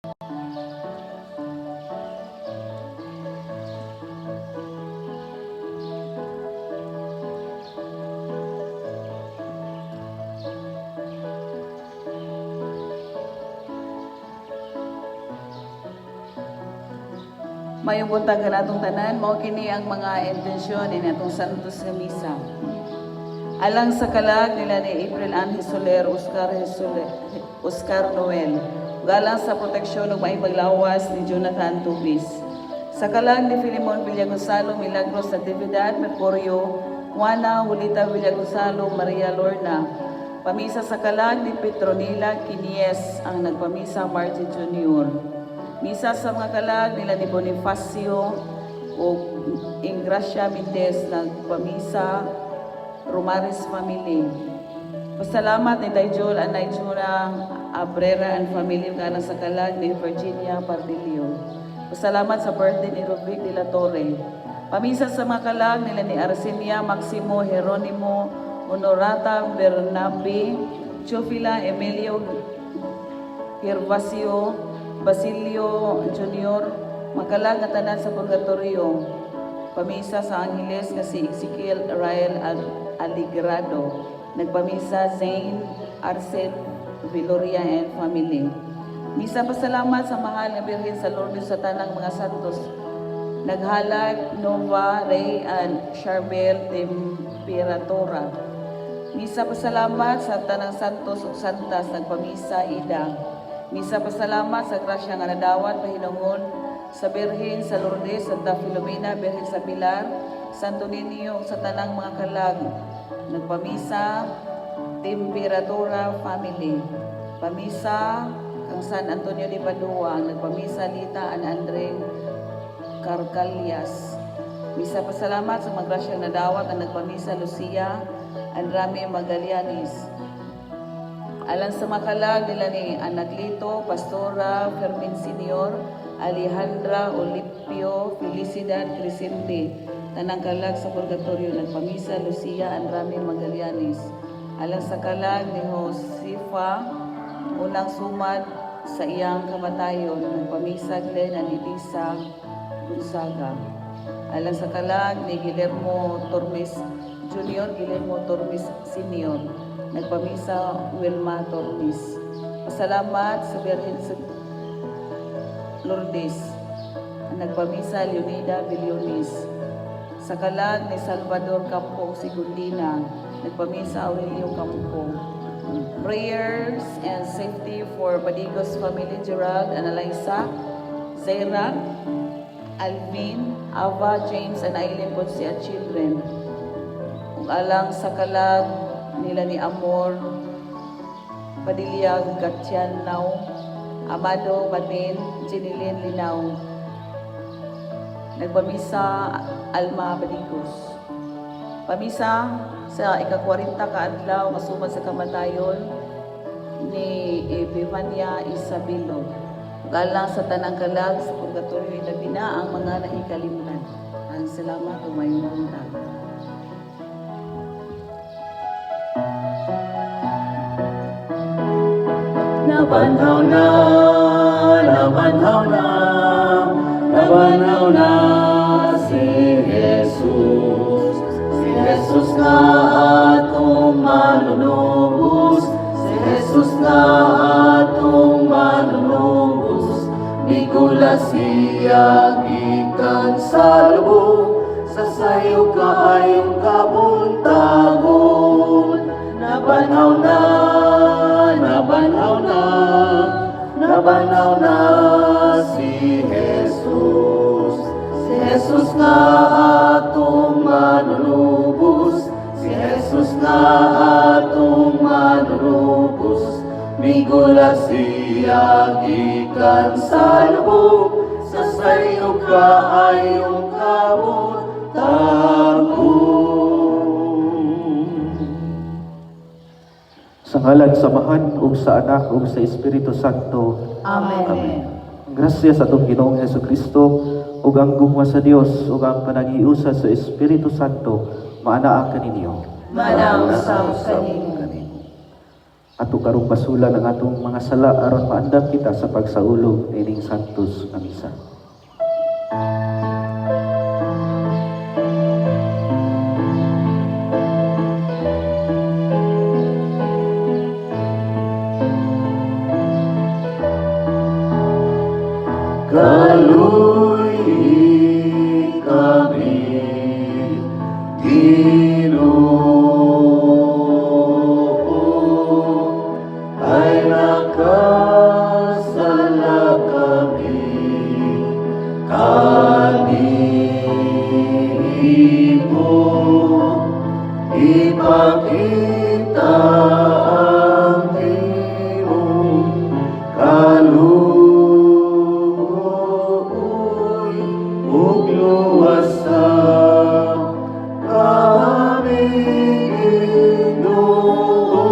Mayong buntag atong tanan, mao kini ang mga intensyon ni atong Santos nga Misa. Alang sa kalag nila ni April Ann Soler, Oscar Noel. Galang sa proteksyon ug maayong paglawas ni Jonathan Tubis. Sa kalag ni Filimon Villagonzalo, Milagros Natividad, Mercurio, Juana Julita Villagonzalo, Maria Lorna. Pamisa sa kalag ni Petronila Quinies, ang nagpamisa Margie Jr. Misa sa mga kalag nila ni Bonifacio o Ingracia Mendez, nagpamisa Romares Family. Pasalamat ni Dayjol and Naijuna Abrera and Family kalang sa kalag ni Virginia Pardilio. Pasalamat sa birthday ni Rubic de la Torre. Pamisa sa mga kalag nila ni Arsinia Maximo Jeronimo Honorata Bernabe, Chofila Emilio Gervasio Basilio Jr. Makalag nga tanan sa purgatorio. Pamisa sa Angeles nga si Ezekiel Rael Aligrado. Nagpamisa Zane Arcel Viloria and Family. Misa pasalamat sa mahal nga Birhen sa Lourdes sa tanang mga santos. Naghalag Nova Ray and Charbel Temperatura. Misa pasalamat sa tanang santos ug santas. Nagpamisa Ida. Misa pasalamat sa grasya nga nadawat pahinungod sa Birhen sa Lourdes, Santa Filomena, Birhen sa Pilar, Santo Niño sa tanang mga kalag. Nagpamisa Temperatura Family. Pamisa kang San Antonio de Padua, nagpamisa Lita and Andre Carcalias. Misa pasalamat sa mga grasyang nadawat ang nagpamisa Lucia and Rami Magalianis. Alang sa makalag nila ni Anaglito, Pastora, Fermin Senior, Alejandra, Olipio, Felicidad, Crescente, tanang kalag sa purgatorio, nagpamisa Lucia and Rami Magalianis. Alang sa kalag ni Josefa, unang sumad sa iyang kamatayon, nagpamisa Glenn and Elisa Gonzaga. Alang sa kalag ni Guillermo Tormes Jr., Guillermo Tormes Senior, nagpamisa Wilma Tormes. Pasalamat sa Birhen sa Lourdes, nagpamisa Leonida Villones. Sa kalag ni Salvador Campo Sigundina, nagpamisa Aurelio Campo. Prayers and safety for Badigos family, Gerald and Eliza, Zaira, Alvin, Ava, James and Aileen Ponce at children. Kung alang sa kalag nila ni Amor Padilla Gatyanao, Amado Madin, Jenilyn Linaw, nagpamisa Alma Badigos. Pamisa sa ika-40 kaadlaw masumad sa kamatayon ni Epifania Isabelo. Galang sa tanang kalag sa purgatorio, ilabi na ang mga nahikalimtan. Ang salamat o mayong buntag. Nabanhaw na, nabanhaw na, nabanhaw na si Jesus. Si Jesus nga atong manunubos, si Jesus nga atong manunubos. Bigula siya gikan sa lubong, sa sayo kaayong kabuntagon. Nabanhaw na, nabanhaw na, nabanhaw na si Jesus. Si Jesus nga atong manunubos, si Jesus nga atong manunubos. Bigula siya gikan sa lubong, sa sayo kaayong kabuntagon. Sa ngalan sa Amahan ug sa Anak ug sa Espiritu Santo. Amen. Amen. Grasya sa atong Ginoong Hesukristo ug ang gugma sa Dios ug ang panagiusa sa Espiritu Santo maanaa kaninyo. Manaw sa kanino. ato karong basulan ang atong mga sala aron maandam kita sa pagsaulog ining santos nga misa. Kaluy kami, Ginoo, ay nakasala kami, kanimo ipakita ang iyong kaluoy ug luwasa kami, Ginoo.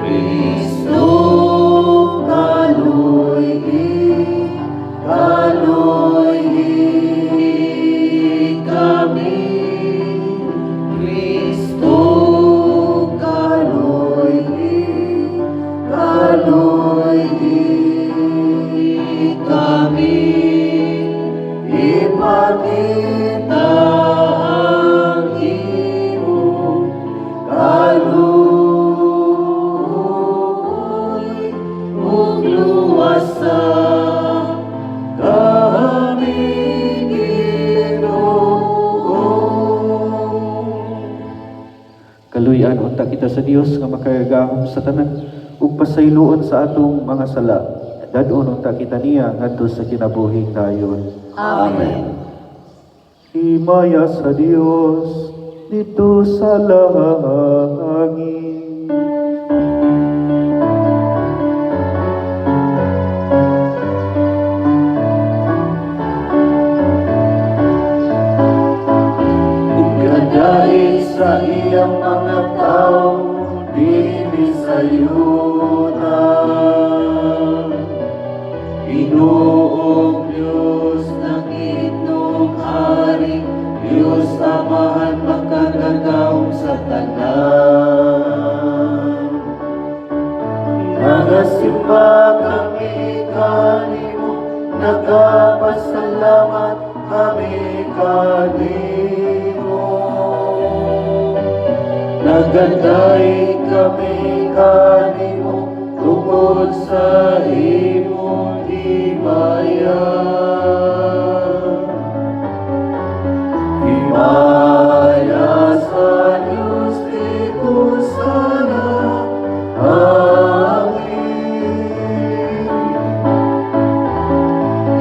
Kristo, kaluoy kami. Kristo, kaluoy kami. Ipakita ang iyong kaluoy ug luwasa kami, Ginoo. Kaluyan unta kita sa Dios nga makagahom sa tanan ug pasayloon sa atong mga sala. Dadon unta kita niya ngadto sa kinabuhing dayon. Amen. Himaya sa Dios dito sa langit. Ug kadai sa iyang mga tao dili sa yuta, Ginoong Diyos ng itong hari, Diyos Amahan makagagahom sa tanan. Nagasimba kami kanimo, nagapasalamat kami kanimo. Nagaday kami kanimo, tungkol sa imong himaya. Himaya sa Diyos dito sa langit.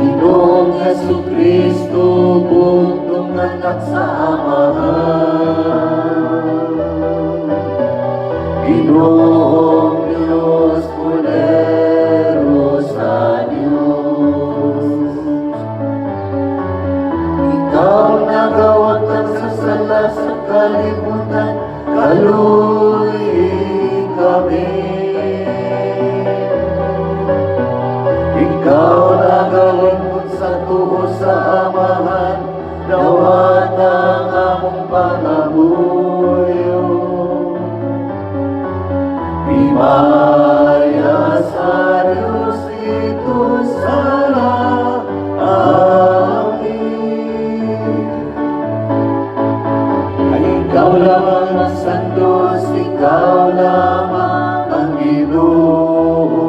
Ginoong Jesucristo, bugtong anak sa Amahan. Ginoong Diyos, Kordero sa Diyos. Ikaw nagawatan sa sala sa kalibutan, kaluoy kami. Ikaw nagalingkod sa tuo sa Amahan, dawat ang among pangabuyo. Himaya sa Diyos dito sa langit. Ay ikaw lamang ang santos, ikaw lamang ang Ginoo.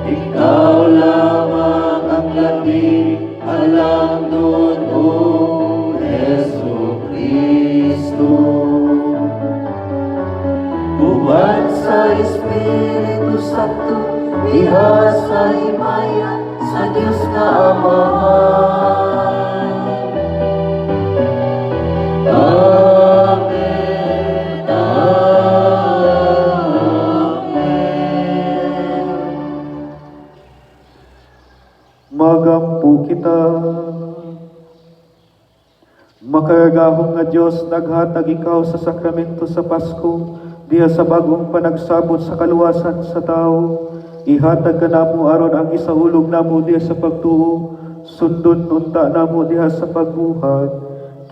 Ikaw lamang ang labing alam nun, O Jesucristo. Buwan sa Espiritu Santo, diha sa himaya sa Diyos na Amahan. Amen, amen. Magampo kita. Makagahom nga Dios, naghatag ikaw sa sakramento sa Pasko, diha sa bagong panagsabot sa kaluwasan sa tao. Ihatag ka namo aron ang isahulog namo diha sa pagtuo, sundon unta namo diha sa pagbuhat.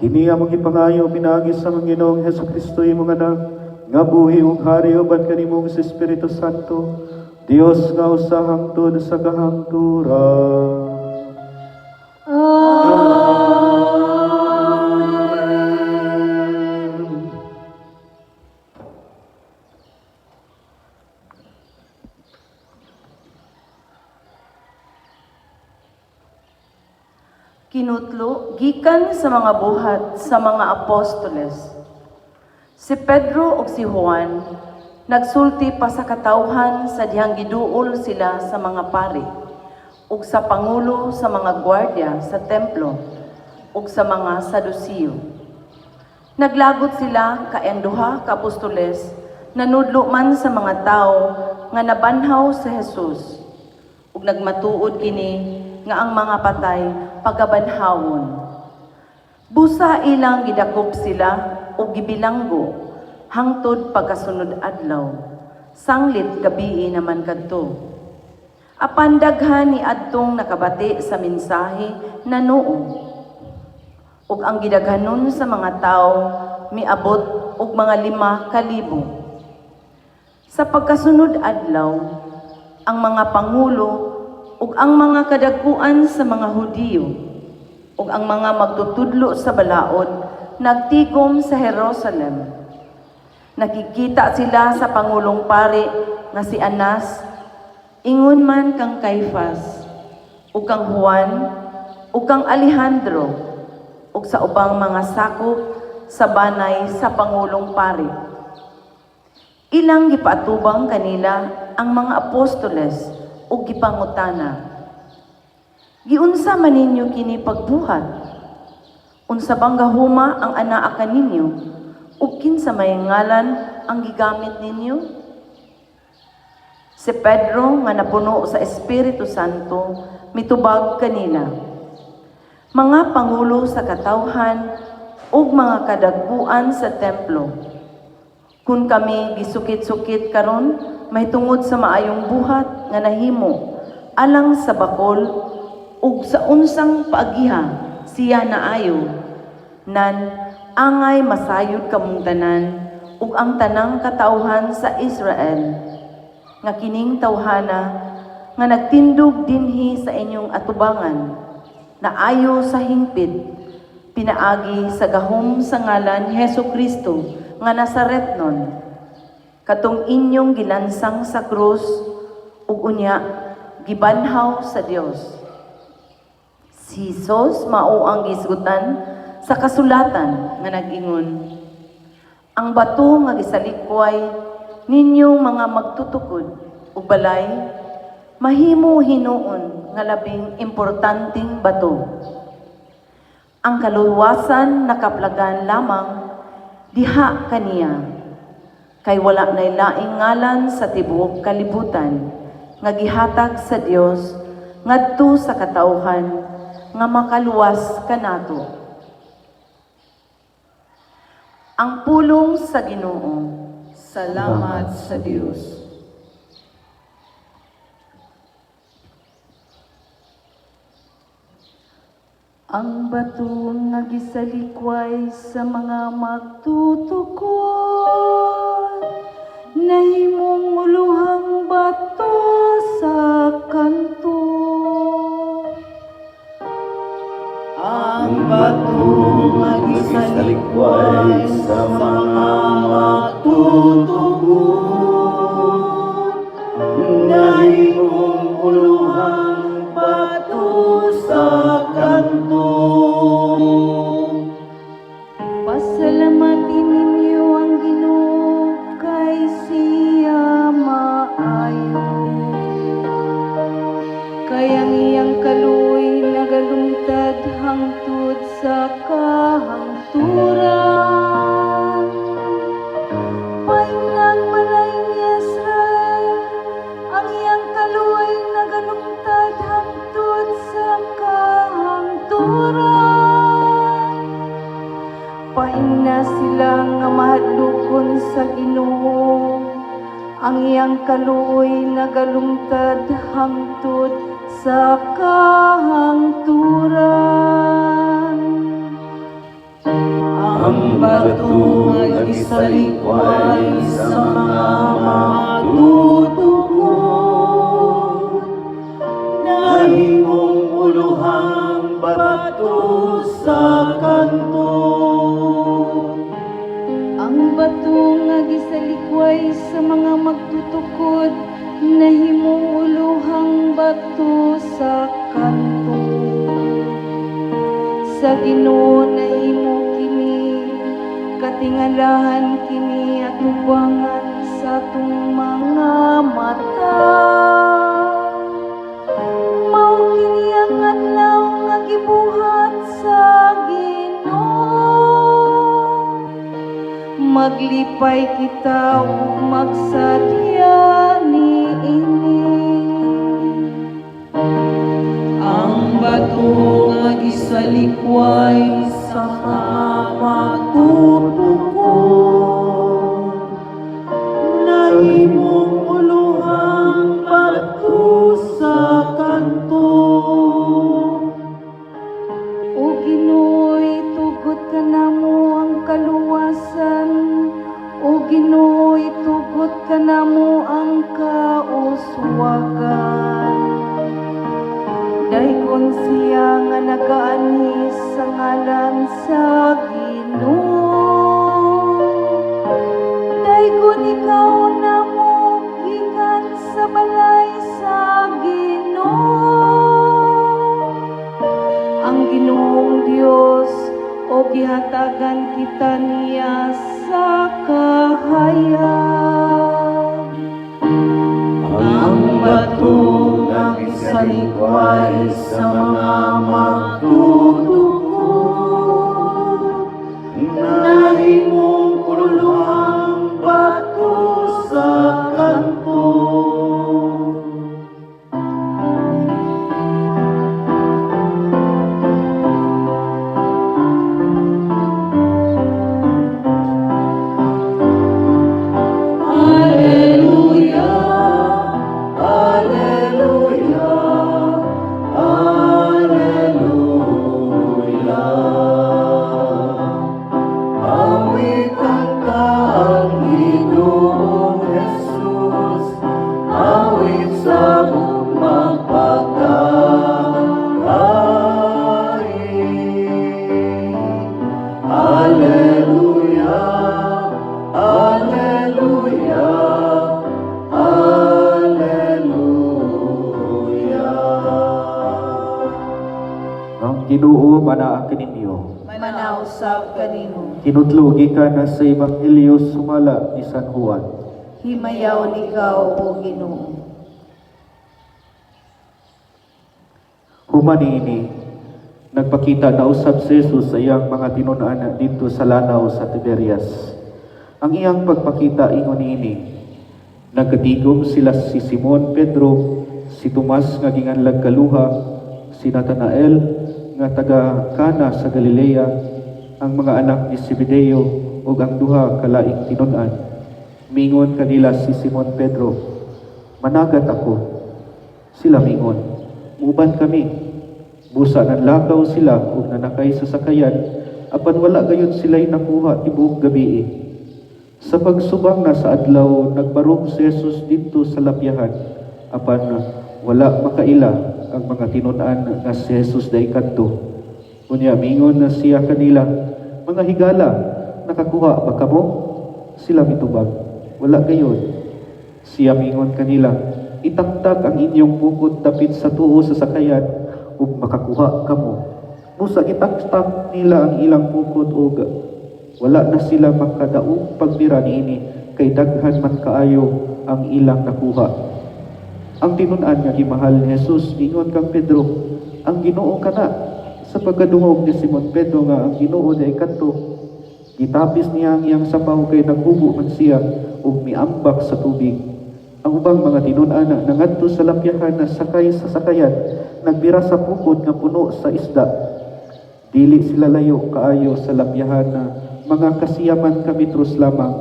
Kini among ipangayo pinagi sa mga Ginoong Hesus Kristo imong anak, nga buhi ug hari uban kanimong sa Espiritu Santo, Dios nga usa hangtod sa kahangturan. Kinutlo, gikan sa mga buhat sa mga apostoles. Si Pedro ug si Juan nagsulti pa sa katawhan sa dihang giduol sila sa mga pari ug sa pangulo sa mga gwardiya sa templo ug sa mga Sadusiyo. Naglagot sila kay ang duha ka apostoles nanudlo man sa mga tao nga nabanhaw sa Jesus ug nagmatuod kini nga ang mga patay pagabanhawon. Busa ilang gidakop sila o gibilanggo hangtod pagkasunod adlaw. Sanglit gabii naman kadto. Apan daghan ni adtong nakabati sa mensahe na noo. Ug ang gidaghanon sa mga tao miabot og mga 5,000. Sa pagkasunod adlaw, ang mga pangulo ug ang mga kadagkuan sa mga Hudiyo ug ang mga magtutudlo sa balaod nagtigom sa Jerusalem. Nakikita sila sa pangulong pari nga si Anas, ingon man kang Caifas, ug kang Juan, ug kang Alejandro, ug sa ubang mga sakop sa banay sa pangulong pari. Ilang gipaatubang kanila ang mga apostoles ug gipangutana, giunsa man ninyo kini pagbuhat? Unsa bang gahuma ang anaa kaninyo? Ug kinsa may ngalan ang gigamit ninyo? Si Pedro nga napuno sa Espiritu Santo mitubag kanila, mga pangulo sa katawhan ug mga kadagkuan sa templo, kung kami gisukit-sukit karon mahitungod sa maayong buhat nga nahimo alang sa bakol ug sa unsang paagiha siya naayo nan angay masayod kamong tanan ug ang tanang katawhan sa Israel nga kining tawhana nga nagtindog dinhi sa inyong atubangan naayo sa hingpit pinaagi sa gahom sa ngalan Hesukristo nga Nazaretnon, katong inyong gilansang sa krus ug unya gibanhaw sa Dios. Si Jesus mao ang gisgutan sa kasulatan nga nag-ingon, ang bato nga gisalikway ninyong mga magtutukod ug balay mahimo hinuon nga labing importanteng bato. Ang kaluwasan nakaplagan lamang diha kaniya, kay wala nay laing ngalan sa tibuok kalibutan nga gihatag sa Dios ngadto sa katawhan nga makaluwas kanato. Ang pulong sa Ginoo. Salamat sa Diyos. Ang bato nga gisalikway sa mga magtutukod, nahimong uluhang bato sa kanto. Ang bato nga gisalikway sa mga magtutukod, nahimong uluhang bato sa kanto. Pasalamatin ninyo ang Ginoo kay siya maayo. Kay ang iyang kaluoy nagalungtad hangtod sa kahangturan. Painang balay ni Israel, ang iyang kaluoy nagalungtad hangtod sa kahangturan. Paingna sila nga mahadlokon sa Ginoo, ang iyang kaluoy nagalungtad hangtod sa kahangturan. Ang bato nga gisalikway sa mga magtutukod, nahimong uluhang bato sa kanto. Ang bato nga gisalikway sa mga magtutukod, nahimong uluhang bato sa kanto. Sa Ginoo nahimo kini, katingalahan kini at ubangan sa atong mga mata. Mao kini ang adlaw nga gibuhat sa Ginoo. Maglipay kita ug magsadya niini. Ang bato nga gisalikway sa mga magtutukod, Nahimong uluhang bato sa kanto. O Ginoo'y tugot ka namo ang kaluwasan, o Ginoo'y tugot ka namo ang kauswagan. Dayon siya nga nagaani sa ngalan sa Ginoo. Dayon ikaw namo gikan sa balay sa Ginoo. Ang Ginoong Dios o gihatagan kita niya sa kahayag. Ang bato nga gisalikway sa mga magtutukod, nahimong uluhang bato sa kanto. Alleluia, alleluia, alleluia. Awitan ka ang Ginoong Jesus, awit sa buong magpagkain. Alleluia, alleluia, alleluia. Ang Ginoo manaa kaninyo. Manausap kanimo, Kinutlugi ka na sa Ebanghelyo sumala ni San Juan. himayaw ikaw o Ginoo. Humaniini, nagpakita na usab si Jesus sa iyang mga tinunan dito sa lanaw sa Tiberias. Ang iyang pagpakita ingon niini, nagkatigom sila si Simon Pedro, si Tomas nga ginganlag kaluha, si Natanael nga taga Cana sa Galilea, ang mga anak ni Zebedeo ug ang duha kalaing tinunan. Mingon kanila si Simon Pedro, "Managat ako." Sila mingon, "Muban kami." Busa nanlakaw sila ug nanakay sa sakayan, apan wala gayon sila'y nakuha tibuok gabi. Sa pagsubang na sa adlaw, nagbarog si Jesus dito sa lapyahan, apan wala makaila ang mga tinunan nga si Jesus day kadto. Unya mingon na siya kanila, "Mga higala, nakakuha ba kamo?" Sila mitubag, "Wala gayon." Siya mingon kanila, "Itaktak ang inyong bukod dapit sa tuo sa sakayan, ug makakuha kamo." Busa itaktak nila ang ilang bukod ug wala na sila makadaog pagbira niini, kay daghan man kaayo ang ilang nakuha. Ang tinunan nga gimahal ni Jesus ingon kang Pedro, "Ang Ginoo kana." Sa pagkadungog ni Simon Pedro nga ang Ginoo day kadto, gitapis niya ang iyang sapaw kay naghubo man siya ug miambak sa tubig. Ang ubang mga tinunan nangadto sa lapyahan na sakay sa sakayan, nagbira sa bukod nga puno sa isda. Dili sila layo kaayo sa lapyahan na mga kasiyaman kametros lamang.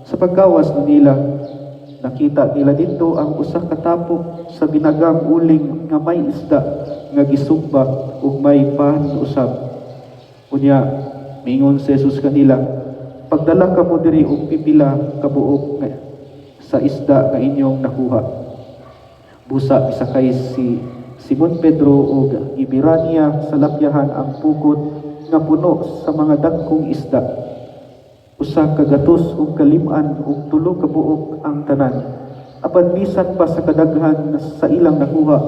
Sa paggawas nila, nakita nila dito ang usa ka tapok sa binagang uling nga may isda nga gisugba ug may pan usab. Unya Mingon si Jesus kanila, pagdala ka mo diri og pipila ka buok sa isda nga inyong nakuha. Busa misakay si Simon Pedro og ibira niya sa lapyahan ang pukot nga puno sa mga dagkong isda. Usa ka gatos ug kalim-an ug tulo ka buok ang tanan. Apan bisan pa sa kadaghan sa ilang nakuha,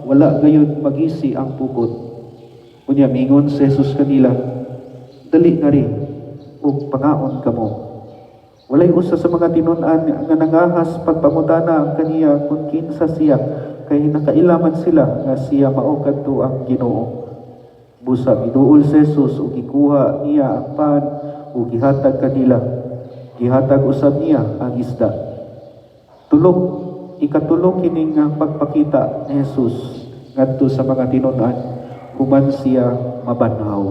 wala gayud magisi ang pukot. Unya mingon si Jesus kanila, dali nga rin ug pangaon kamo. Walay usa sa mga tinun-an nga nangahas pagpamutana ang kaniya kung kinsa siya, kay nakailaman sila nga siya mao kadto ang Ginoo. Busa miduol si Jesus ug gikuha niya ang pan ug gihatag kanila. Gihatag usab niya ang isda. Ikatulong kining nga pagpakita ni Jesus ngadto sa mga tinun-an human siya mabanhaw.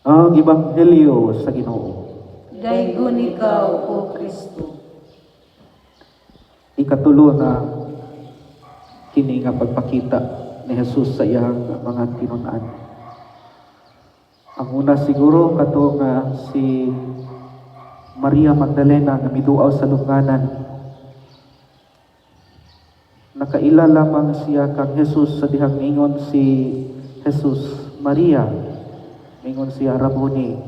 Ang Ebanghelyo sa Ginoo. Daygon ikaw, O Kristo. Ikatulo na kini nga pagpakita ni Jesus sa iyang mga tinun-an. Ang una siguro kato nga si Maria Magdalena nga miduaw sa lubnganan. Nakaila lamang siya kang Jesus sa dihang mingon si Jesus, Maria. Mingon siya, Rabboni.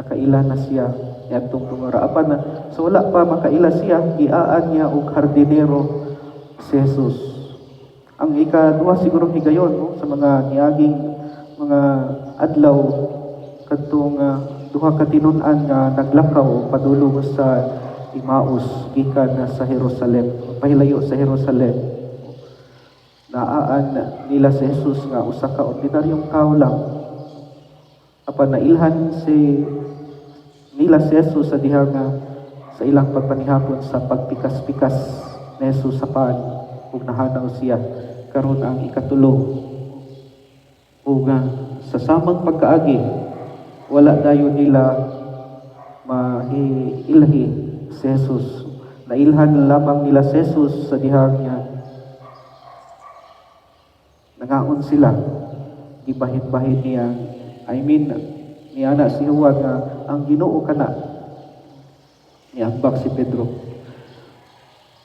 Nakaila na siya yadtong tumara. Apan na, so wala pa makaila siya, giaan niya og hardinero si Jesus. Ang ikaduha siguro higayon no, sa mga niaging mga adlaw kadtong duha ka tinun-an nga naglakaw padulong sa Emmaus gikan sa Jerusalem, pahilayo sa Jerusalem. Naaan nila si Jesus nga usa ka ordinaryong tao lang. Apan nailhan nila si Jesus sa diha nga sa ilang pagpanihapon sa pagpikas-pikas ni Jesus sa paan ug nahanaw siya karon ang ikatulo. Ug sa samang pagkaagi wala dayon nila mahiilhi si Jesus. Nailhan lamang nila si Jesus sa dihang niya. Nangaon sila. Gibahid-bahid niya. Niya na si Juan nga ang Ginoo kana. Niambak si Pedro.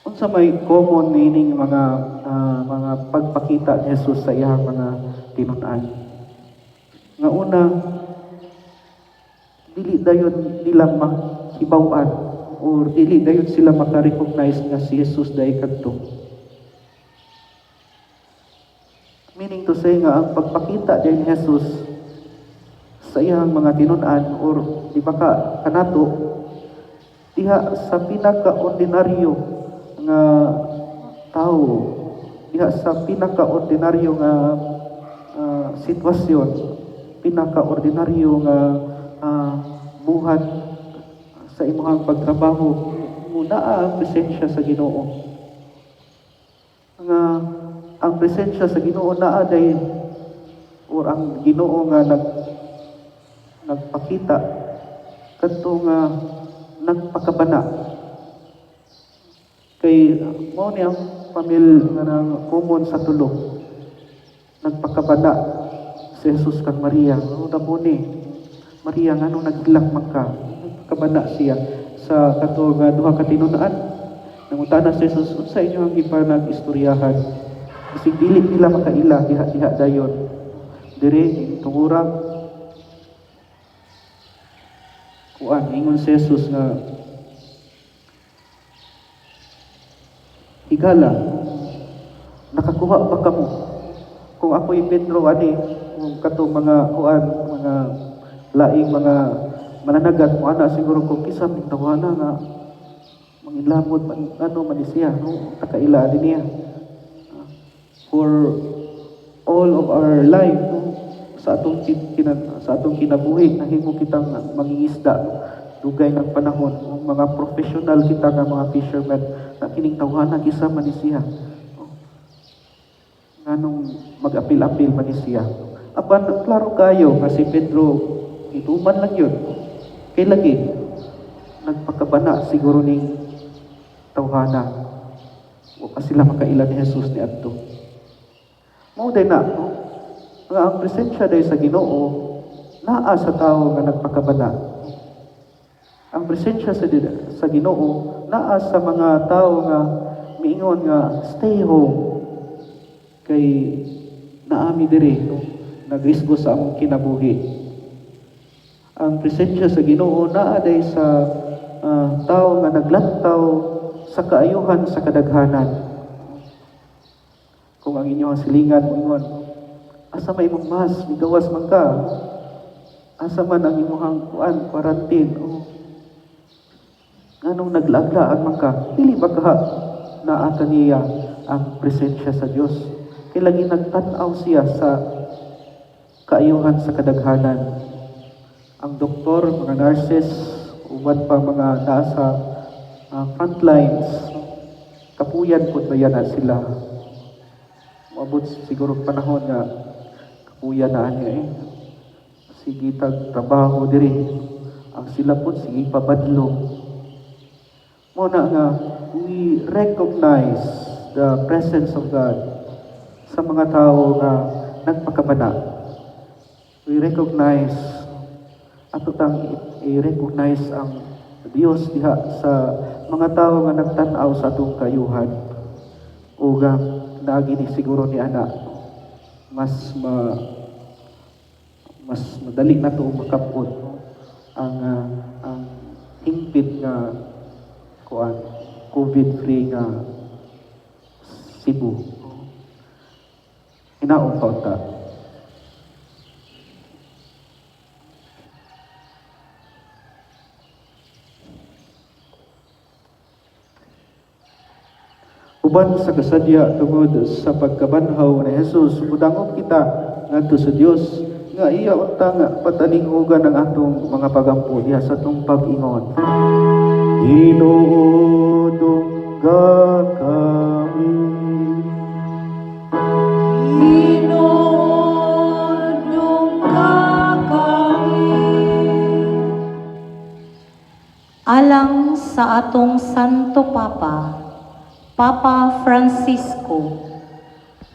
Unsa may common meaning mga pagpakita ni Jesus sa iyang mga tinun-an. Nga una, dili dayon nila mahibaw-an or dili dayon sila makarecognize nga si Jesus dahi kadto. Meaning to say nga ang pagpakita din ni Jesus sa iyang mga tinun-an or di ba kanato diha sa pinaka-ordinaryo nga tao, diha sa pinaka-ordinaryo nga sitwasyon, pinaka-ordinaryo nga buhat sa imong pagtrabaho, muna ang presensya sa Ginoo. Ang presensya sa Ginoo naa day or ang Ginoo nga nagpakita kadto nga nagpakabana kay mao ni ang pamilya nga nang common sa tulo. Nagpakabana si Jesus kang Maria. Ano na po ni Maria nga nung naghilak magka, nagpakabana siya sa kato nga duha ka tinun-an. Nangutana si Jesus, unsa inyo ang ipanag-istoryahan? Kasi dili nila makaila diha dayon. Dire tungurang kuan ingon si Jesus nga higala nakakuha ba kamo kung ako'y Pedro ani kung kato mga kuan mga laing mga mananagat mo ana siguro kung kisa mintawana nga mangilamod man siya no takaila din niya for all of our life no? sa atong kinabuhi nahimo kitang mangingisda dugay ng panahon ang mga professional kita nga mga fishermen na kining tawhana kisa man siya nganong mag-apil-apil man siya apan klaro kayo kasi Pedro ituman lang yun kay lagi nagpakabana siguro ning tawhana o pa sila makaila ni Jesus ni adto mao day na no? nga ang presensya dahil sa Ginoo naa sa tao nga nagpakabana. Ang presensya sa Ginoo naa sa mga tao nga miingon nga stay home kay naami diri no? Nagrisgo sa among kinabuhi. Ang presensya sa Ginoo naa dahil sa tao nga naglantaw sa kaayuhan sa kadaghanan. Kung ang inyong silingan moingon, asa may imong mas, migawas man ka. Asa man ang imong quarantine. Anong naglaag-laag man ka, dili ba ka naa kaniya ang presensya sa Dios. Kay lagi nagtan-aw siya sa kaayuhan sa kadaghanan. Ang doktor, mga nurses, uban pa mga nasa front lines, kapuyan po ba yan na sila. Maabot siguro panahon nga kapuyan na niya sige tag trabaho diri. Ang sila po sige pabadlo. Muna nga, we recognize the presence of God sa mga tao nga nagpakabana. We recognize ato tang i-recognize ang Dios diha sa mga tao nga nagtan-aw sa atong kayuhan. O nga naagi ni siguro ni ana mas madali na to makapot ang hingpit nga COVID-free nga Cebu. Hinaong kaunta. Uban sa kasadya tungod sa pagkabanhaw ni Jesus, mudangon kita ngadto sa Dios nga iya unta nga patalingugan ang atong mga pagampo diha sa atong pag-ingon. Ginoo dungga kami. Alang sa atong Santo Papa, Papa Francisco,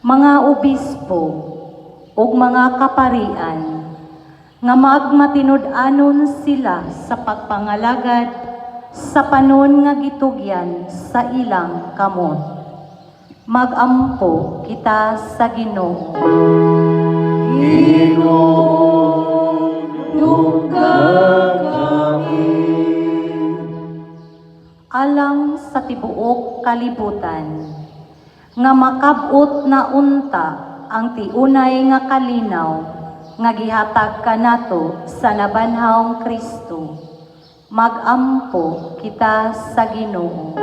mga obispo, ug mga kaparian, nga magmatinud-anon sila sa pagpangalagad sa panon nga gitugyan sa ilang kamot. Magampo kita sa Ginoo. Alang sa tibuok kalibutan, nga makabot na unta ang tiunay nga kalinaw, nga gihatag kanato sa nabanhawng Kristo. Magampo kita sa Ginoo.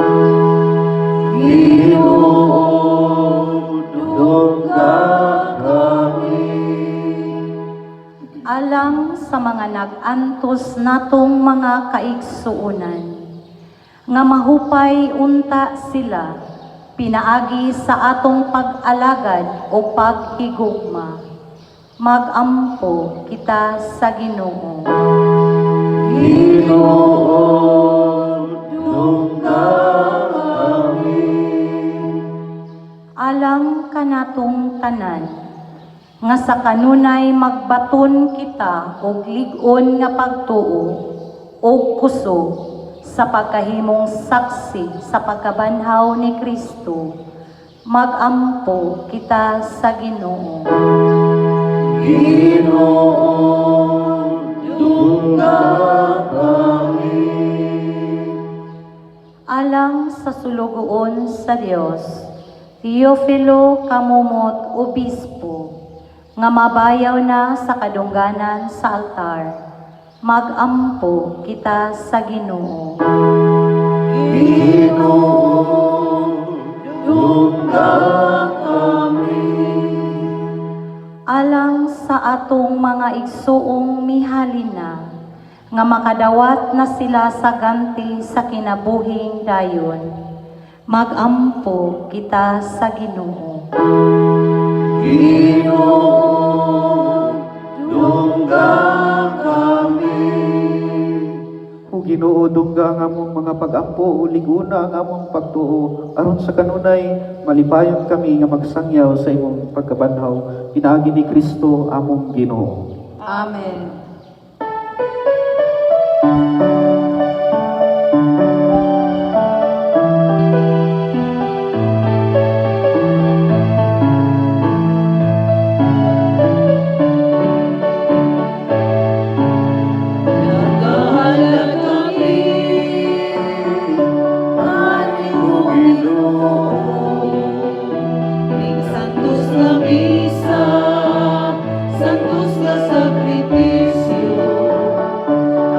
Alang sa mga nag-antos natong mga kaigsuunan, nga mahupay unta sila, pinaagi sa atong pag-alagad o paghigugma. Magampo kita sa Ginoo. Alang kanatong tanan, nga sa kanunay magbaton kita og lig-on nga pagtuo og kusog sa pagkahimong saksi sa pagkabanhaw ni Kristo. Magampo kita sa Ginoo. Alang sa sulugoon sa Dios, Teofilo Kamumot Obispo, nga mabayaw na sa kadungganan sa altar. Magampo kita sa Ginoo. Alang sa atong mga igsuong mihalina, nga makadawat na sila sa ganti sa kinabuhing dayon. Magampo kita sa Ginoo. Ginoo, dungga ang among mga pag-ampo, uliguna ang among pagtuo, aron sa kanunay, malipayon kami nga magsangyaw sa imong pagkabanhaw, pinaagi ni Kristo among Ginoo. Amen. Naghahanap kami, Aming Ginoo, ning santos na misa, santos na sakripisyo,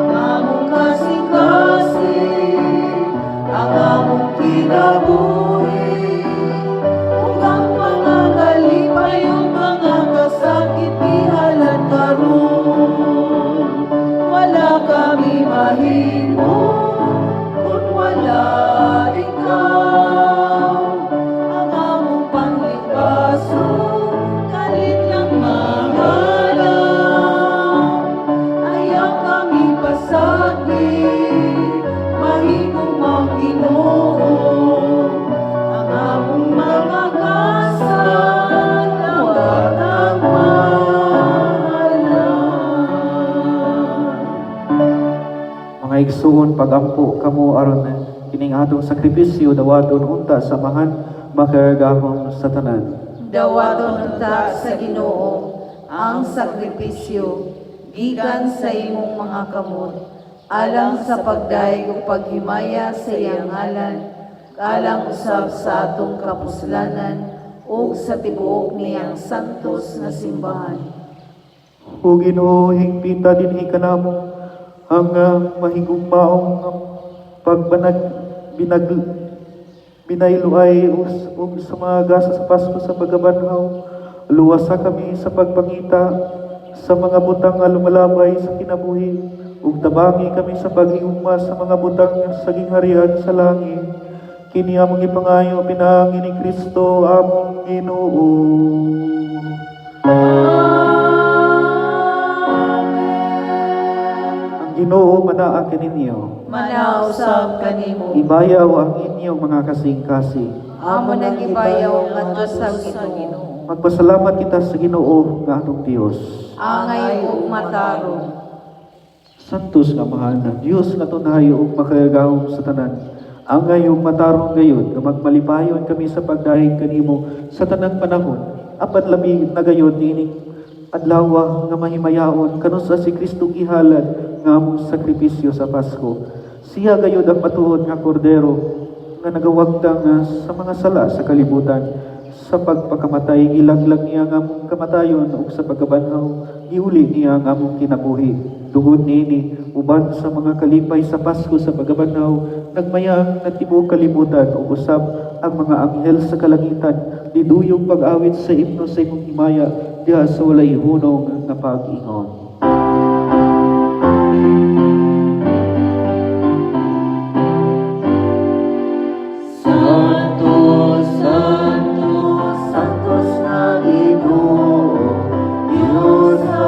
ang among kasing-kasing, ang among kinabuhi, ug ang mga kalipay, ug mga kasakit ihalat karon. Wala kami mahimo kung wala ikaw. Ang among pangligpaso, kalit lang mahalaw. Ayaw kami pasagdi, mahimong mga Ginoo. Ang among mga kasalanan ang mahalaw. Mga igsuon, pagampo kamo aron kining atong sakripisyo dawaton unta samahan makagahom sa tanan. Dawaton unta sa Ginoo ang sakripisyo gikan sa imong mga kamot alang sa pagdaig ug paghimaya sa iyang ngalan alang usab sa atong kapuslanan ug sa tibuok niyang santos nga simbahan. O Ginoo, hingpita dinhi kanamo ang mahigugmaong binayluay ug sa mga gasa sa Pasko sa pagkabanhaw. Luwasa kami sa pagpangita sa mga butang nga lumalabay sa kinabuhi ug tabangi kami sa paghigugma sa mga butang sa gingharian sa langit. Kini among ipangayo pinaagi ni Kristo among Ginoo. Ang Ginoo manaa kaninyo. Manausab kanimo. Ibayaw ang inyong mga kasing-kasing. Amo nang ibayaw ngadto sa Ginoo. Magpasalamat kita sa Ginoo nga atong Dios. Angay ug matarong. Santos nga mahal na Dios nga tunayo ug makagahom sa tanan. Angay ug matarong gayud nga magmalipayon kami sa pagdahig kanimo sa tanang panahon. Apan labi na gayud nining adlaw nga mahimayaon kanon sa si Kristo gihalad nga among sakripisyo sa Pasko. Siya gayud ang matuod nga kordero nga nagawagtang sa mga sala sa kalibutan. Sa pagpakamatay, ilaglag niya ang among kamatayon ug sa pagkabanhaw, giuli niya ang among kinabuhi. Tungod niini, uban sa mga kalipay sa Pasko sa pagkabanhaw, nagmayang nagtibuok kalibutan ug usab ang mga anghel sa kalangitan, diduyong pag-awit sa imno sa imong himaya, diha sa walay hunong nga pag-ingon. Santos, Santos, Santos na Ginoo, Diyos sa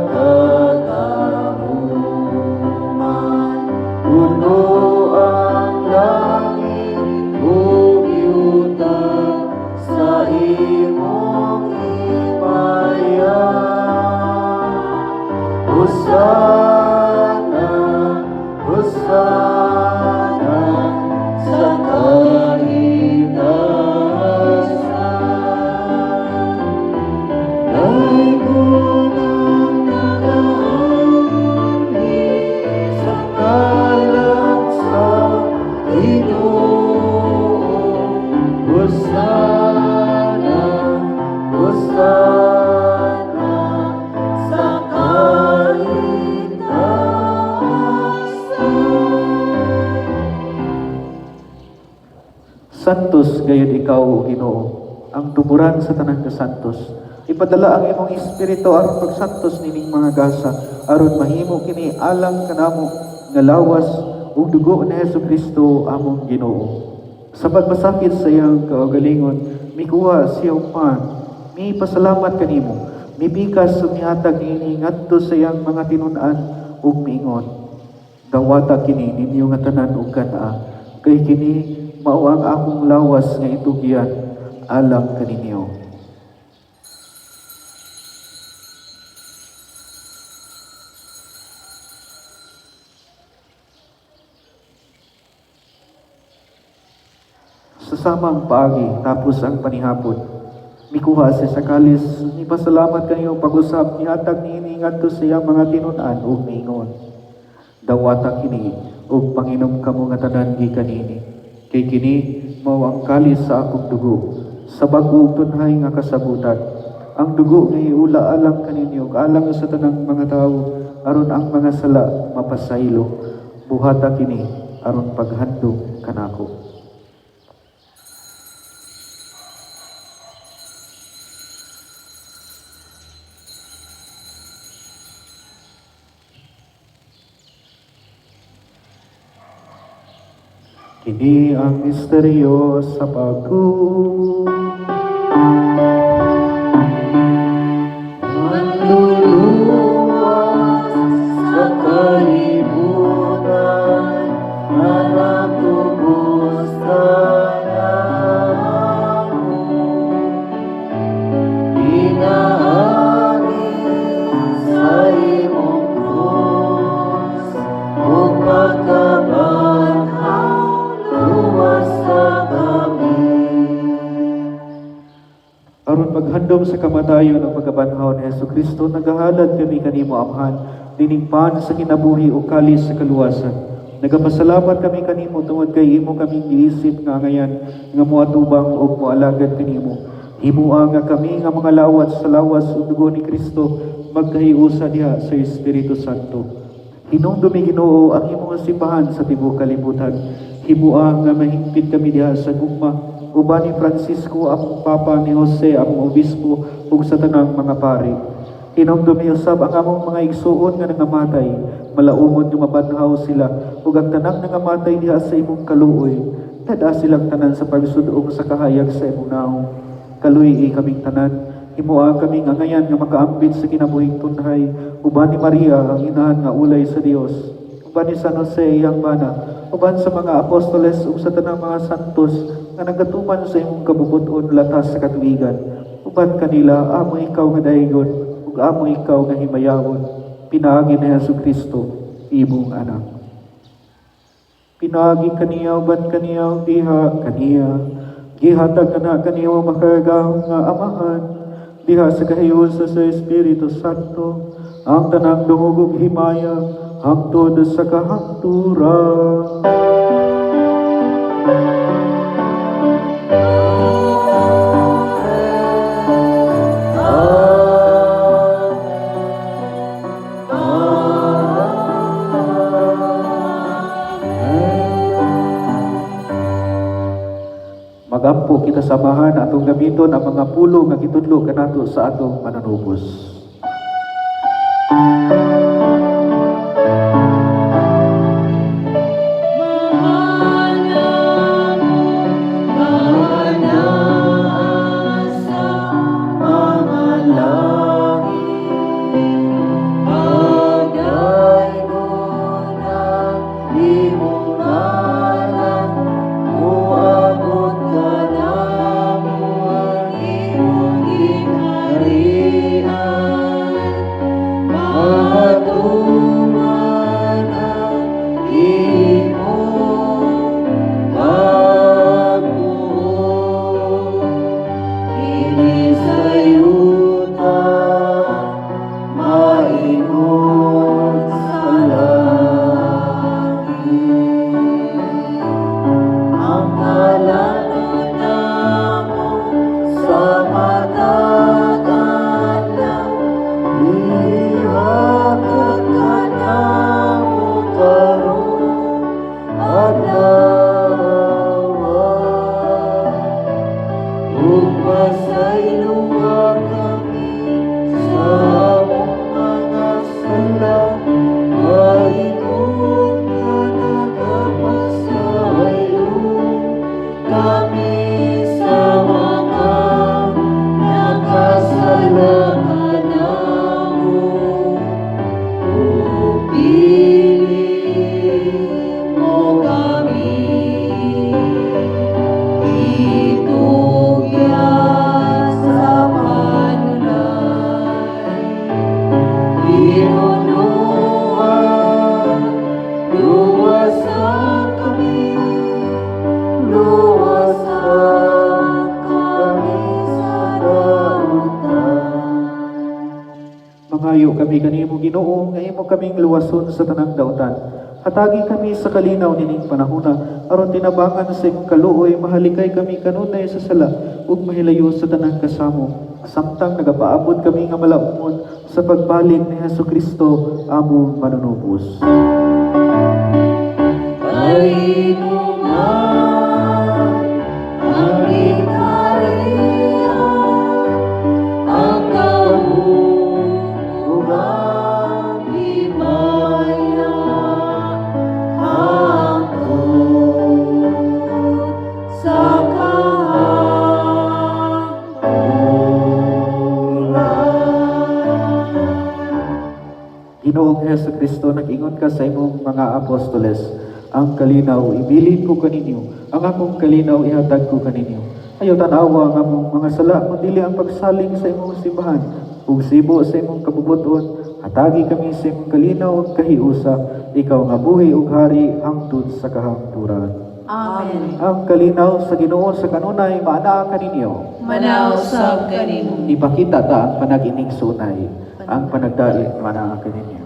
kagahuman. Puno ang langit ug yuta sa imong himaya. Hosana, Hosana sa Santos gayud ikaw, O Ginoo, ang tuburan sa tanang kasantos. Ipadala ang imong espiritu aron pagsantos nining mga gasa, aron mahimo kini alang kanamo nga lawas ug dugo ni Hesukristo among Ginoo. Sa pagpasakit sa iyang kaugalingon, mikuha siyang pan, may pasalamat kanimo, mipikas ug mihatag niini ngadto sa iyang mga tinun-an ug miingon. Dawata kini ninyo nga tanan ug kana, kay kini mao ang akong lawas nga itugyan alang kaninyo. Sa samang paagi tapos ang panihapon, mikuha sa sakalis, ni pasalamat kayo pag-usap ni hatag ni ngadto sa iyang mga tinun-an ug niingon. Dawata kini ug panginom kamo nga tanan gikanini. Kay kini mao ang kalis sa akong dugo, sa bag-o ug tunhay nga kasabutan. Ang dugo nga iula alang kaninyo ug alang sa tanang mga tawo aron ang mga sala mapasaylo. Buhata kini aron paghandom kanako. Kini ang misteryo sa pag-o. Manluluwas sa kalibutan na natubos ka namin. Pinahangin sa imong krus ug pagkabanhaw luwas sa kami. Aron maghandom sa kamatayon ang pagkabanhaw ni Jesucristo, nagahalad kami kanimo amhan, diningpan sa kinabuhi o kalis sa kaluwasan. Nagapasalamat kami kanimo tungod kay imo kaming giisip nga ngayan nga moatubang o moalagad kanimo. Himua nga kami nga mga lawat sa lawas ug dugo ni Kristo magkahiusa diha sa Espiritu Santo. Hinumdumi Ginoo ang imong simbahan sa tibuok kalibutan. Himua nga mahingpit kami diha sa gugma uban ni Francisco ang Papa, ni Jose ang obispo ug sa tanang mga pari. Hinumdumi usab ang among mga igsuon nga nangamatay, malaumon nga mabanhaw sila ug ang tanang nangamatay diha sa imong kaluoy. Tada silang tanan sa pagsudong sa kahayag sa imong naong. Kaluy kaming tanan, himua kaming angayan nga makaambit sa kinabuhing tunhay, uban ni Maria ang inahan nga ulay sa Dios, uban ni San Jose iyang bana, uban sa mga apostoles ug sa tanang mga santos nga nagatuman sa imong kabubuton latas sa katuigan. Uban kanila amo ikaw nga dayon ug amo ikaw nga himayawon. Pinaagi ni Jesucristo imong anak. Pinaagi kaniya uban kaniya diha kaniya. Gihatag na kaniya makaragahong nga amahan diha sa kahiusa sa Espiritu Santo ang tanang dungog ug himaya hangtod sa kahangturan. Magampo kita samahan atong gamiton ang mga pulo nga gitudlo kanato sa atong mananubos. Ginoo nga imo kaming luwason sa tanang dautan. Hatagi kami sa kalinaw nining panahona aron tinabangan sa imong kaluoy mahalikay kami kanunay sa sala ug mahilayo sa tanang kasamo. Samtang nagapaabot kami nga malaumon sa pagbalik ni Hesukristo among manunubos. Ginoong Hesukristo, nag-ingon ka sa imong mga apostoles, ang kalinaw ibilin ko kaninyo, ang akong kalinaw ihatag ko kaninyo. Ayaw tanawa ang among mga sala, kundi ang pagsaling sa imong simbahan, ug sibo sa imong kabubuton, hatagi kami sa imong kalinaw ug kahiusa, ikaw nga buhi ug hari hangtod sa kahangturan. Amen. Ang kalinaw sa Ginoo sa kanunay maanaa kaninyo. Manaw sab kanimo. Ipakita ta ang panagining sunay, ang panagdait maanaa kaninyo.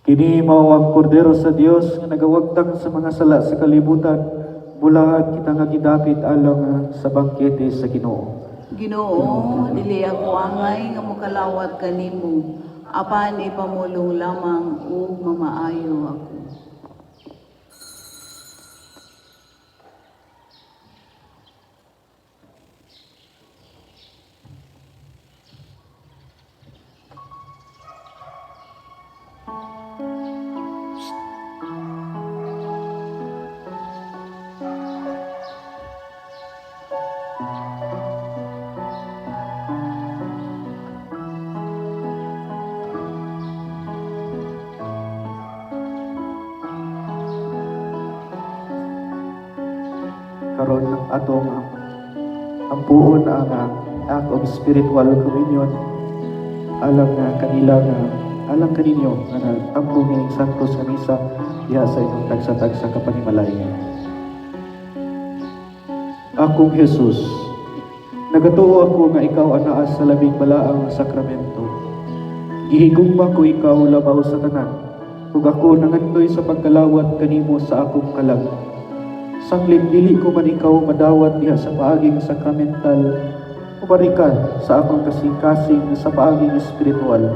Kini mao ang kordero sa Dios nga nagawagtang sa mga sala sa kalibutan, bulahan kita nga gidapit alang sa bangkete sa Ginoo. Ginoo, dili ako angay nga mokalawat kanimo, apan ipamulong lamang ug mamaayo ako. Karon atong ampuon ang act of spiritual communion alang kanila nga alang kaninyo nga nagtampo ng santos sa misa diha sa inyong tagsa-tagsa kapanimalay. Akong Jesus, nagatuo ako nga ikaw anaa sa labing balaang sakramento. Gihigugma ko ikaw labaw sa tanan, ug ako nangandoy sa pagkalawat kanimo sa akong kalag. Sanglit dili ko man ikaw madawat diha sa paaging sakramental, ubarikan sa akong kasing-kasing sa paaging espiritual.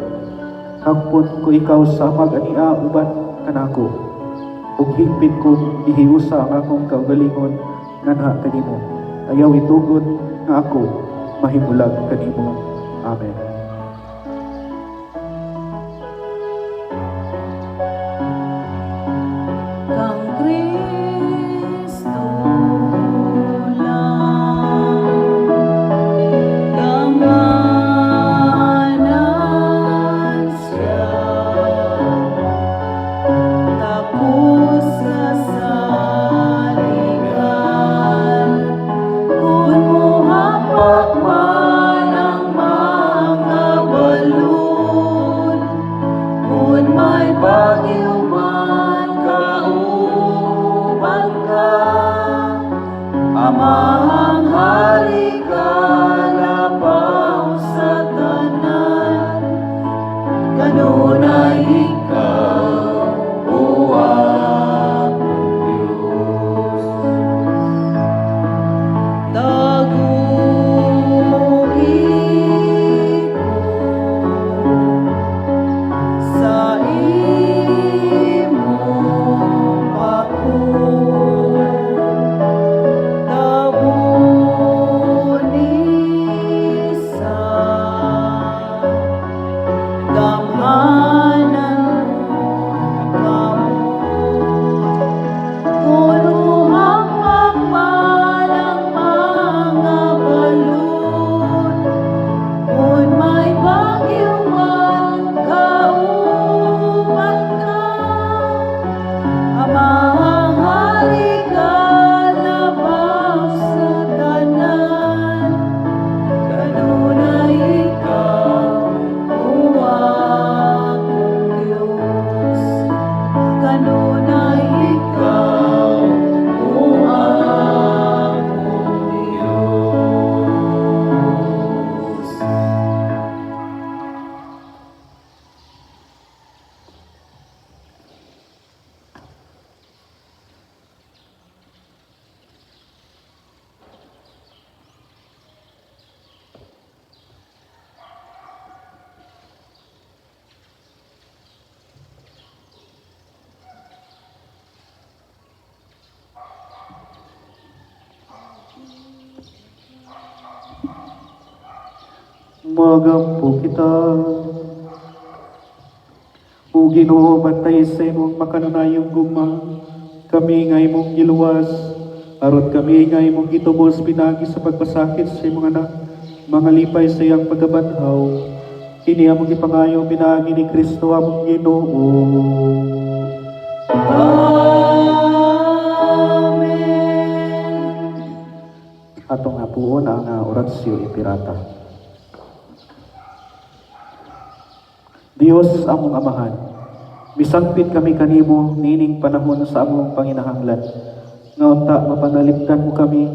Hagpon ko ikaw sa mag-ania uban kanako, ug higpit ko ihiusa ang akong kaugalingon nganha kanimo. Ayaw itugot nga ako mahimulag kanimo. Amen. Kang Kristo lang, gamanan siya, tapos kasaligan, kung mo hapak man ang mga Amang hari ka labaw sa tanan, kanunay ikaw, o akong Diyos. Daguhi sa imong pako, dabuni sa gamhanan kamo. Kuluhang magpalang mga balon, kung may bagyo man kauban ka, amang hari ka labaw sa tanan, kanunay ikaw, o akong Diyos. Kanunay ikaw, o akong Diyos. Magampo kita. O Ginoo, bantay sa imong makanunayong gugma, kami nga imong giluwas, aron kami nga imong gitubos pinagi sa pagpasakit sa imong anak, mga lipay sa iyang pagkabanhaw, kini among ipangayo pinagi ni Kristo among Ginoo. Atong apuon ang orasyo ipirata. Dios among amahan, misangpit kami kanimo nining panahon sa among panginahanglan. Nga unta mapanalipdan mo kami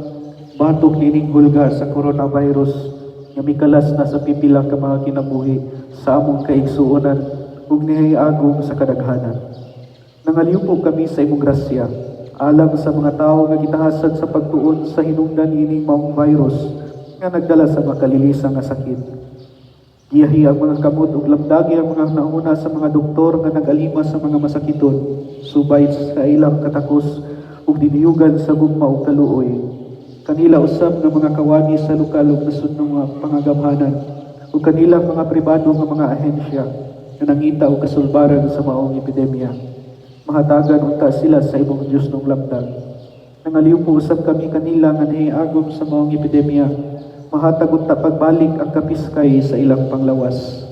batok nining hulga sa coronavirus nga mikalas na sa pipila ka mga kinabuhi sa among kaigsuonan ug nihay-agom sa kadaghanan. Nangaliw po kami sa imong grasya alang sa mga tao nga gitahasad sa pagtuon sa hinungdan nining maong virus nga nagdala sa makalilisang nga sakit. Giyahi ang mga kamot ug lamdagi ang mga nauna sa mga doktor nga nag-alima sa mga masakiton, subay sa ilang katakos ug diniyugan sa gugma ug kaluoy. Kanila usab nga mga kawani sa lokal ug nasud nga pangagamhanan ug kanilang mga pribado nga mga ahensya nga nangita og kasulbaran sa maong epidemya. Mahatagan unta sila sa imong Dios ng lamdag. Nangaliw po usab kami kanila nga nahiagom sa maong epidemya. Mahatag unta pagbalik ang kapiskay sa ilang panglawas.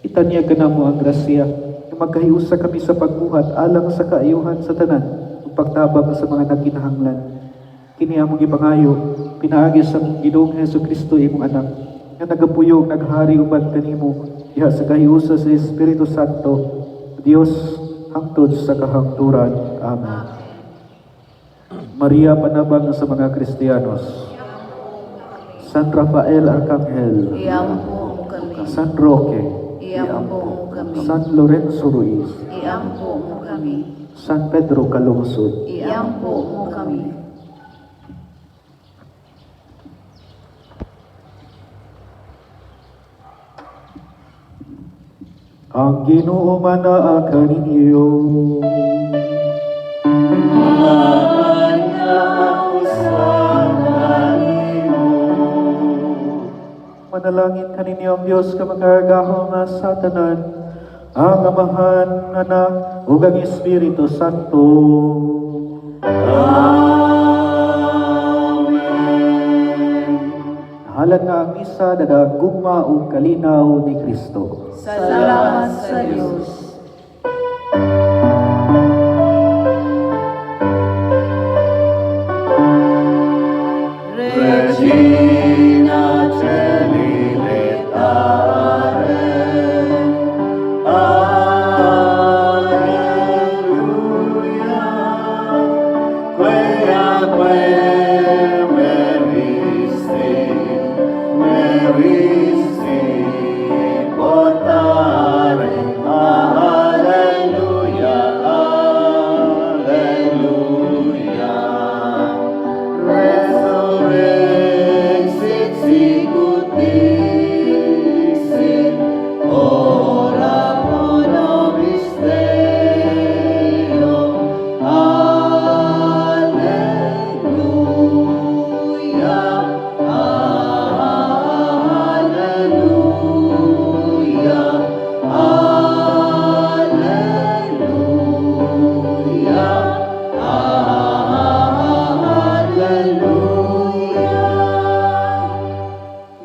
Itanyag ka na mo ang grasya na magkahiusa kami sa pagbuhat alang sa kaayuhan sa tanan ug pagtabang sa mga nagkinahanglan. Kini among ipangayo pinaagi sa Ginoong Hesukristo imong anak nga nagapuyog naghari uban kanimo diha sa kahiusa sa Espiritu Santo, Dios hangtod sa kahangturan. Amen. Maria panabang sa mga Kristiyanos. San Rafael Arcangel, Iampo mo kami. San Roque, Iampo mo kami. San Lorenzo Ruiz, Iampo mo kami. San Pedro Calungsod, Iampo mo kami. ang Ginoo manaa kaninyo. Manalangin kaninyo ang Diyos kamakagahong nga sa tanan, ang Amahan, Anak, ug ang Espiritu Santo. Nahalan nga ang misa dadagugma ug kalinaw ni Kristo. Salamat sa Diyos. Regina Celi Letare, Alleluia, quea quem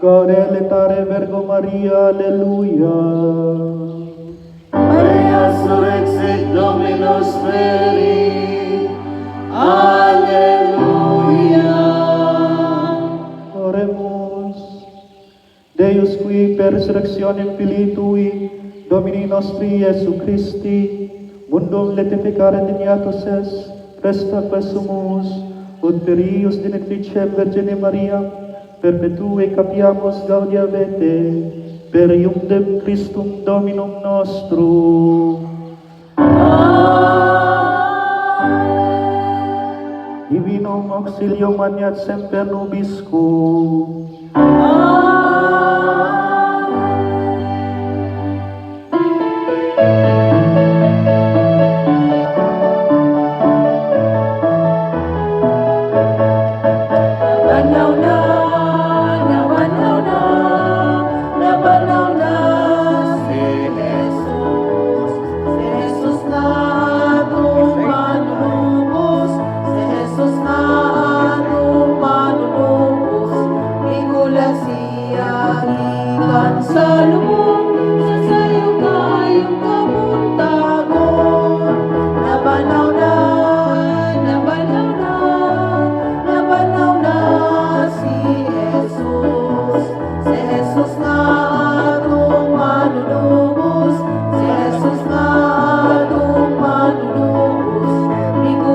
Gaudete letare Virgo Maria, alleluia. Maria surrexit Dominus veri. Alleluia. Oremus. Deus qui per resurrectionem Filii Tui, Domini nostri Iesu Christi, mundum letificare dignatus es, presta quesumus, ut per ius dinetricem Virgine Maria, perpetue capiamus gaudia vete, per iundem Christum Dominum nostrum. Divinum auxilium maniat semper nobiscum.